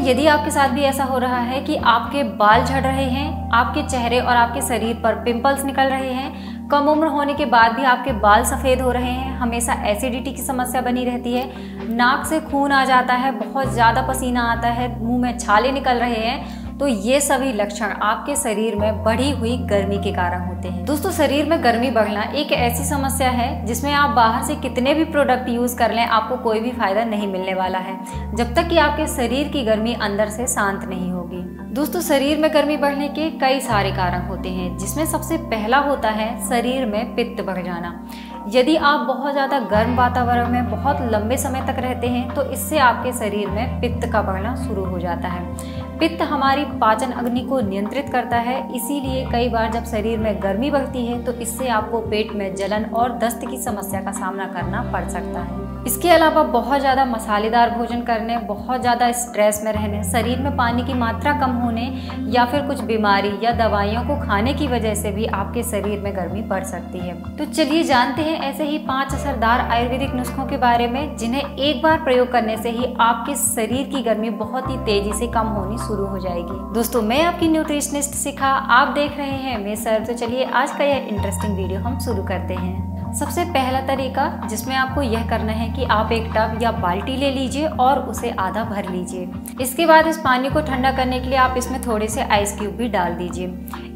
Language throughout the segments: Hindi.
यदि आपके साथ भी ऐसा हो रहा है कि आपके बाल झड़ रहे हैं, आपके चेहरे और आपके शरीर पर पिंपल्स निकल रहे हैं, कम उम्र होने के बाद भी आपके बाल सफ़ेद हो रहे हैं, हमेशा एसिडिटी की समस्या बनी रहती है, नाक से खून आ जाता है, बहुत ज़्यादा पसीना आता है, मुंह में छाले निकल रहे हैं, तो ये सभी लक्षण आपके शरीर में बढ़ी हुई गर्मी के कारण होते हैं। दोस्तों, शरीर में गर्मी बढ़ना एक ऐसी समस्या है जिसमें आप बाहर से कितने भी प्रोडक्ट यूज़ कर लें, आपको कोई भी फायदा नहीं मिलने वाला है जब तक कि आपके शरीर की गर्मी अंदर से शांत नहीं होगी। दोस्तों, शरीर में गर्मी बढ़ने के कई सारे कारण होते हैं, जिसमें सबसे पहला होता है शरीर में पित्त बढ़ जाना। यदि आप बहुत ज़्यादा गर्म वातावरण में बहुत लंबे समय तक रहते हैं तो इससे आपके शरीर में पित्त का बढ़ना शुरू हो जाता है। पित्त हमारी पाचन अग्नि को नियंत्रित करता है, इसीलिए कई बार जब शरीर में गर्मी बढ़ती है तो इससे आपको पेट में जलन और दस्त की समस्या का सामना करना पड़ सकता है। इसके अलावा बहुत ज़्यादा मसालेदार भोजन करने, बहुत ज़्यादा स्ट्रेस में रहने, शरीर में पानी की मात्रा कम होने या फिर कुछ बीमारी या दवाइयों को खाने की वजह से भी आपके शरीर में गर्मी बढ़ सकती है। तो चलिए जानते हैं ऐसे ही 5 असरदार आयुर्वेदिक नुस्खों के बारे में, जिन्हें एक बार प्रयोग करने से ही आपके शरीर की गर्मी बहुत ही तेजी से कम होनी शुरू हो जाएगी। दोस्तों, मैं आपकी न्यूट्रिशनिस्ट शिखा, आप देख रहे हैं मैं सर। तो चलिए आज का यह इंटरेस्टिंग वीडियो हम शुरू करते हैं। सबसे पहला तरीका जिसमें आपको यह करना है कि आप एक टब या बाल्टी ले लीजिए और उसे आधा भर लीजिए। इसके बाद इस पानी को ठंडा करने के लिए आप इसमें थोड़े से आइस क्यूब भी डाल दीजिए।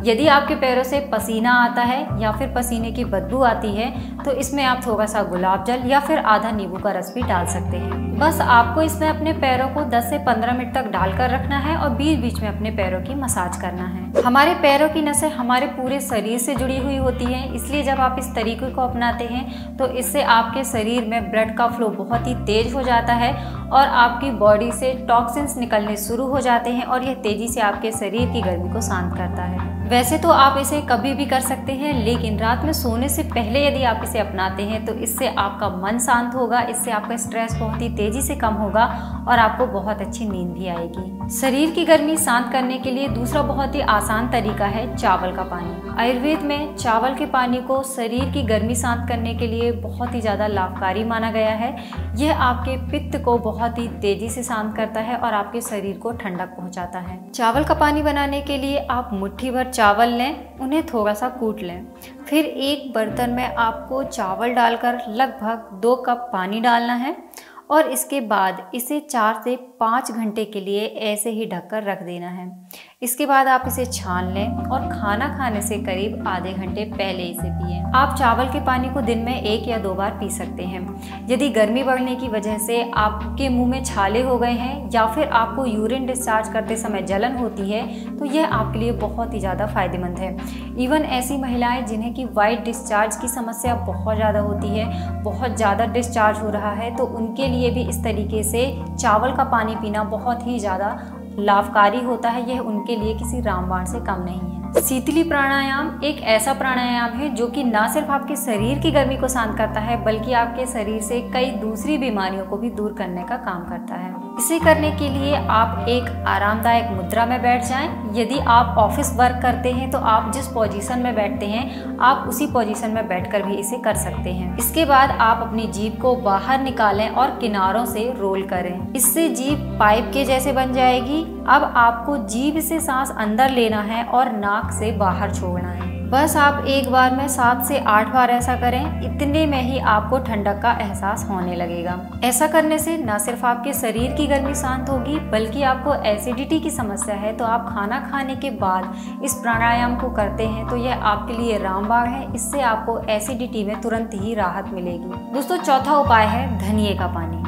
यदि आपके पैरों से पसीना आता है या फिर पसीने की बदबू आती है तो इसमें आप थोड़ा सा गुलाब जल या फिर आधा नींबू का रस भी डाल सकते हैं। बस आपको इसमें अपने पैरों को 10 से 15 मिनट तक डालकर रखना है और बीच बीच में अपने पैरों की मसाज करना है। हमारे पैरों की नसें हमारे पूरे शरीर से जुड़ी हुई होती हैं, इसलिए जब आप इस तरीके को अपनाते हैं तो इससे आपके शरीर में ब्लड का फ्लो बहुत ही तेज हो जाता है और आपकी बॉडी से टॉक्सिन्स निकलने शुरू हो जाते हैं और यह तेजी से आपके शरीर की गर्मी को शांत करता है। वैसे तो आप इसे कभी भी कर सकते हैं, लेकिन रात में सोने से पहले यदि आप इसे अपनाते हैं तो इससे आपका मन शांत होगा, इससे आपका स्ट्रेस बहुत ही तेजी से कम होगा और आपको बहुत अच्छी नींद भी आएगी। शरीर की गर्मी शांत करने के लिए दूसरा बहुत ही आसान तरीका है चावल का पानी। आयुर्वेद में चावल के पानी को शरीर की गर्मी शांत करने के लिए बहुत ही ज़्यादा लाभकारी माना गया है। यह आपके पित्त को बहुत ही तेजी से शांत करता है और आपके शरीर को ठंडक पहुंचाता है। चावल का पानी बनाने के लिए आप मुट्ठी भर चावल लें, उन्हें थोड़ा सा कूट लें, फिर एक बर्तन में आपको चावल डालकर लगभग 2 कप पानी डालना है और इसके बाद इसे 4 से 5 घंटे के लिए ऐसे ही ढककर रख देना है। इसके बाद आप इसे छान लें और खाना खाने से करीब आधे घंटे पहले इसे पिएं। आप चावल के पानी को दिन में 1 या 2 बार पी सकते हैं। यदि गर्मी बढ़ने की वजह से आपके मुंह में छाले हो गए हैं या फिर आपको यूरिन डिस्चार्ज करते समय जलन होती है तो यह आपके लिए बहुत ही ज़्यादा फायदेमंद है। इवन ऐसी महिलाएं जिन्हें कि वाइट डिस्चार्ज की समस्या बहुत ज़्यादा होती है, बहुत ज़्यादा डिस्चार्ज हो रहा है, तो उनके लिए भी इस तरीके से चावल का पानी पीना बहुत ही ज़्यादा लाभकारी होता है। यह उनके लिए किसी रामबाण से कम नहीं है। शीतली प्राणायाम एक ऐसा प्राणायाम है जो कि न सिर्फ आपके शरीर की गर्मी को शांत करता है बल्कि आपके शरीर से कई दूसरी बीमारियों को भी दूर करने का काम करता है। इसे करने के लिए आप एक आरामदायक मुद्रा में बैठ जाएं। यदि आप ऑफिस वर्क करते हैं तो आप जिस पोजीशन में बैठते हैं आप उसी पोजीशन में बैठकर भी इसे कर सकते हैं। इसके बाद आप अपनी जीभ को बाहर निकालें और किनारों से रोल करें। इससे जीभ पाइप के जैसे बन जाएगी। अब आपको जीभ से सांस अंदर लेना है और नाक से बाहर छोड़ना है। बस आप एक बार में 7 से 8 बार ऐसा करें। इतने में ही आपको ठंडक का एहसास होने लगेगा। ऐसा करने से न सिर्फ आपके शरीर की गर्मी शांत होगी बल्कि आपको एसिडिटी की समस्या है तो आप खाना खाने के बाद इस प्राणायाम को करते हैं तो यह आपके लिए रामबाण है। इससे आपको एसिडिटी में तुरंत ही राहत मिलेगी। दोस्तों, चौथा उपाय है धनिए का पानी।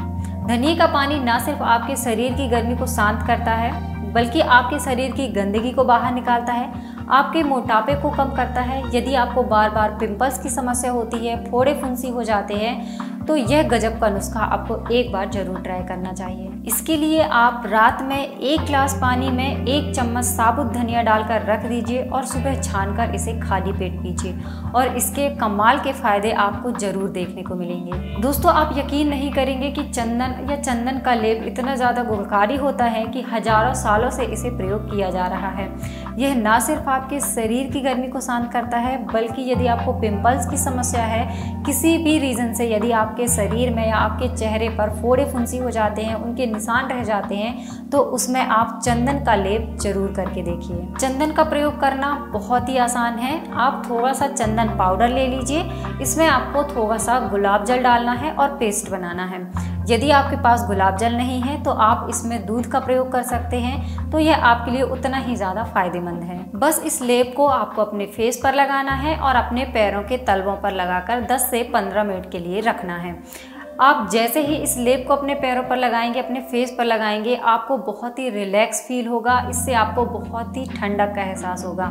धनिए का पानी न सिर्फ आपके शरीर की गर्मी को शांत करता है बल्कि आपके शरीर की गंदगी को बाहर निकालता है, आपके मोटापे को कम करता है। यदि आपको बार बार पिंपल्स की समस्या होती है, फोड़े फुंसी हो जाते हैं तो यह गजब का नुस्खा आपको एक बार जरूर ट्राई करना चाहिए। इसके लिए आप रात में 1 गिलास पानी में 1 चम्मच साबुत धनिया डालकर रख दीजिए और सुबह छानकर इसे खाली पेट पीजिए और इसके कमाल के फायदे आपको जरूर देखने को मिलेंगे। दोस्तों, आप यकीन नहीं करेंगे कि चंदन का लेप इतना ज़्यादा गुणकारी होता है कि हजारों सालों से इसे प्रयोग किया जा रहा है। यह न सिर्फ आपके शरीर की गर्मी को शांत करता है बल्कि यदि आपको पिंपल्स की समस्या है, किसी भी रीज़न से यदि आप आपके शरीर में या आपके चेहरे पर फोड़े फुंसी हो जाते हैं, उनके निशान रह जाते हैं, तो उसमें आप चंदन का लेप जरूर करके देखिए। चंदन का प्रयोग करना बहुत ही आसान है। आप थोड़ा सा चंदन पाउडर ले लीजिए, इसमें आपको थोड़ा सा गुलाब जल डालना है और पेस्ट बनाना है। यदि आपके पास गुलाब जल नहीं है तो आप इसमें दूध का प्रयोग कर सकते हैं, तो यह आपके लिए उतना ही ज़्यादा फायदेमंद है। बस इस लेप को आपको अपने फेस पर लगाना है और अपने पैरों के तलवों पर लगाकर 10 से 15 मिनट के लिए रखना है। आप जैसे ही इस लेप को अपने पैरों पर लगाएंगे, अपने फेस पर लगाएंगे, आपको बहुत ही रिलैक्स फील होगा। इससे आपको बहुत ही ठंडक का एहसास होगा।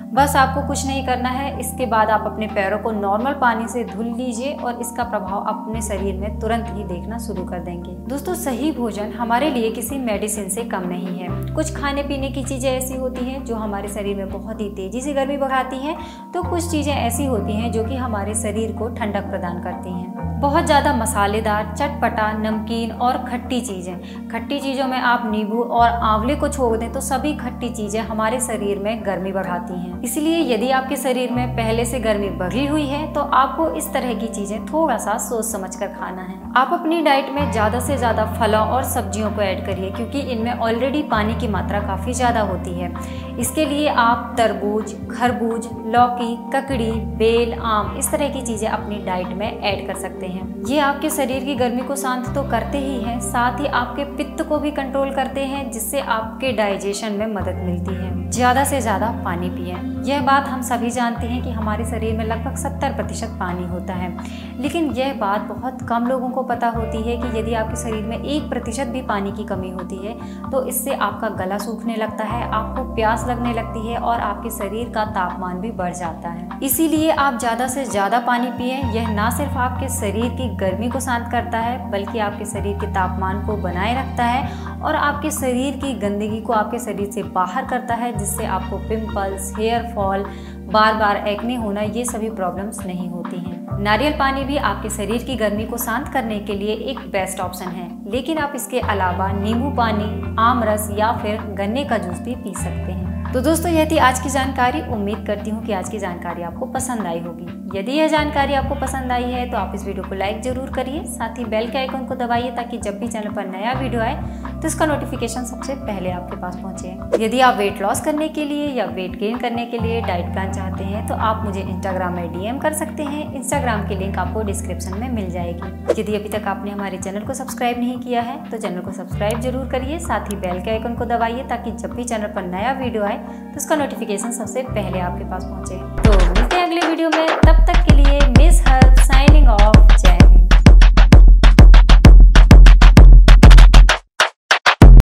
बस आपको कुछ नहीं करना है। इसके बाद आप अपने पैरों को नॉर्मल पानी से धुल लीजिए और इसका प्रभाव अपने शरीर में तुरंत ही देखना शुरू कर देंगे। दोस्तों, सही भोजन हमारे लिए किसी मेडिसिन से कम नहीं है। कुछ खाने पीने की चीज़ें ऐसी होती हैं जो हमारे शरीर में बहुत ही तेज़ी से गर्मी बढ़ाती हैं, तो कुछ चीज़ें ऐसी होती हैं जो कि हमारे शरीर को ठंडक प्रदान करती हैं। बहुत ज़्यादा मसालेदार, चटपटा, नमकीन और खट्टी चीज़ें। खट्टी चीज़ों में आप नींबू और आंवले को छोड़ दें तो सभी खट्टी चीज़ें हमारे शरीर में गर्मी बढ़ाती हैं। इसलिए यदि आपके शरीर में पहले से गर्मी बढ़ी हुई है तो आपको इस तरह की चीज़ें थोड़ा सा सोच समझ कर खाना है। आप अपनी डाइट में ज़्यादा से ज़्यादा फलों और सब्जियों को ऐड करिए, क्योंकि इनमें ऑलरेडी पानी की मात्रा काफ़ी ज़्यादा होती है। इसके लिए आप तरबूज, खरबूज, लौकी, ककड़ी, बेल, आम, इस तरह की चीज़ें अपनी डाइट में ऐड कर सकते हैं। ये आपके शरीर की गर्मी को शांत तो करते ही हैं, साथ ही आपके पित्त को भी कंट्रोल करते हैं, जिससे आपके डाइजेशन में मदद मिलती है। ज़्यादा से ज़्यादा पानी पिएं। यह बात हम सभी जानते हैं कि हमारे शरीर में लगभग 70% पानी होता है, लेकिन यह बात बहुत कम लोगों को पता होती है कि यदि आपके शरीर में 1% भी पानी की कमी होती है तो इससे आपका गला सूखने लगता है, आपको प्यास लगने लगती है और आपके शरीर का तापमान भी बढ़ जाता है। इसीलिए आप ज़्यादा से ज़्यादा पानी पिएं। यह ना सिर्फ आपके शरीर की गर्मी को शांत करता है, बल्कि आपके शरीर के तापमान को बनाए रखता है और आपके शरीर की गंदगी को आपके शरीर से बाहर करता है, जिससे आपको पिंपल्स, हेयर फॉल, बार बार एक्ने होना, ये सभी प्रॉब्लम्स नहीं होती हैं। नारियल पानी भी आपके शरीर की गर्मी को शांत करने के लिए एक बेस्ट ऑप्शन है, लेकिन आप इसके अलावा नींबू पानी, आम रस या फिर गन्ने का जूस भी पी सकते हैं। तो दोस्तों, यह थी आज की जानकारी। उम्मीद करती हूँ कि आज की जानकारी आपको पसंद आई होगी। यदि यह जानकारी आपको पसंद आई है तो आप इस वीडियो को लाइक जरूर करिए, साथ ही बेल के आइकन को दबाइए ताकि जब भी चैनल पर नया वीडियो आए तो इसका नोटिफिकेशन सबसे पहले आपके पास पहुंचे। यदि आप वेट लॉस करने के लिए या वेट गेन करने के लिए डाइट प्लान चाहते हैं तो आप मुझे इंस्टाग्राम में DM कर सकते हैं। इंस्टाग्राम की लिंक आपको डिस्क्रिप्शन में मिल जाएगी। यदि अभी तक आपने हमारे चैनल को सब्सक्राइब नहीं किया है तो चैनल को सब्सक्राइब जरूर करिए, साथ ही बेल के आइकन को दबाइए ताकि जब भी चैनल पर नया वीडियो आए तो उसका नोटिफिकेशन सबसे पहले आपके पास पहुंचे। तो मिलते हैं अगले वीडियो में, तब तक के लिए मिस हर्ब साइनिंग ऑफ।